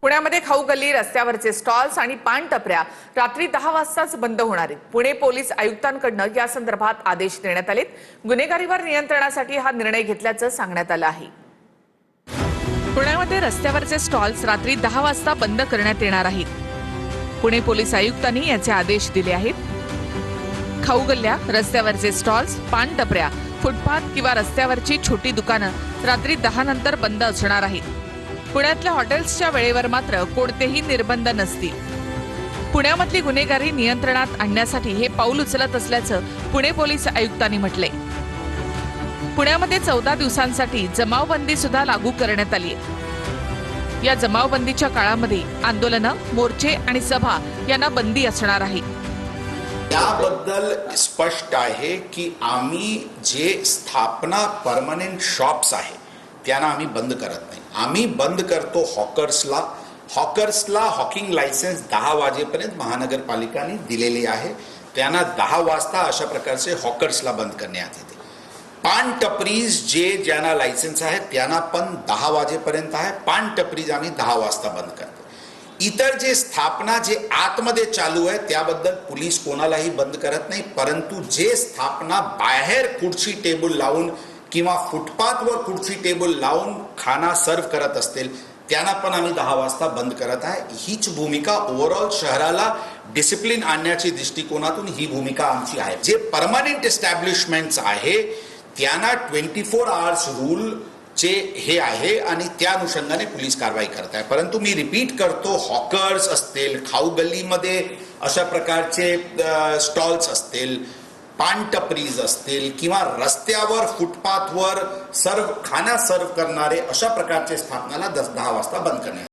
पुण्यामध्ये खाऊ गल्ली, रस्त्यावरचे स्टॉल्स आणि पान टपऱ्या रात्री 10 वाजताच बंद होणार आहेत। पुणे पोलीस आयुक्तांकडून या संदर्भात आदेश देण्यात आलेत। गुन्हेगारीवर नियंत्रणासाठी हा निर्णय घेतल्याचं सांगण्यात आलं आहे। पुण्यामध्ये रस्त्यावरचे स्टॉल्स रात्री 10 वाजता बंद करण्यात येणार आहेत। पुणे पोलीस आयुक्तांनी याचे आदेश दिले आहेत। खाऊ गल्ल्या, रस्त्यावरचे स्टॉल्स, पान टपऱ्या, फुटपाथ किंवा रस्त्यावरची छोटी दुकानं रात्री 10 नंतर बंद असणार आहेत। पुण्यातल्या हॉटेल्सच्या वेळेवर मात्र कोणतेही निर्बंध नसतील। पुण्यामधली गुन्हेगारी नियंत्रणात आणण्यासाठी हे पाऊल उचलत असल्याचं पुणे पोलीस आयुक्तांनी म्हटलंय। पुण्यामध्ये 14 दिवसांसाठी जमावबंदी सुद्धा लागू करण्यात आली आहे। या जमावबंदीच्या काळामध्ये आंदोलनं, मोर्चे आणि सभा यांना बंदी असणार आहे। याबद्दल स्पष्ट आहे की आम्ही जे स्थापना परमनंट शॉप्स आहे त्यांना आम्ही बंद करत नाही। आम्ही बंद करतो हॉकर्सला हॉकिंग लायसन्स 10 वाजेपर्यंत महानगरपालिकाने दिलेली आहे। त्यांना 10 वाजता अशा प्रकारचे हॉकर्सला बंद करण्यात येते। पान टपरीज ज्यांना लायसन्स आहे त्यांना पण 10 वाजेपर्यंत आहे। पान टपरीज आम्ही 10 वाजता बंद करतो। इतर जे स्थापना जे आतमध्ये चालू आहे त्याबद्दल पोलीस कोणालाही बंद करत नाही, परंतु जे स्थापना बाहेर खुर्ची टेबल लावून किंवा फुटपाथवर खुर्ची टेबल लावून खाना सर्व करत असतील त्यांना पण आम्ही 10 वाजता बंद करत आहे। हीच भूमिका ओव्हरऑल शहराला डिसिप्लिन आणण्याच्या दृष्टिकोनातून ही भूमिका आमची आहे। जे परमनंट एस्टॅब्लिशमेंट्स आहे त्यांना 24 आवर्स रूल चे हे आहे आणि त्या अनुषंगाने पोलीस कारवाई करत आहे। परंतु मी रिपीट करतो, हॉकर्स असतील, खाऊ गल्लीमध्ये अशा प्रकारचे स्टॉल्स असतील, पान टपरीज असतील किंवा रस्त्यावर फुटपाथवर खाना सर्व करणारे अशा प्रकारचे स्थापनाला 10 वाजता बंद करण्यात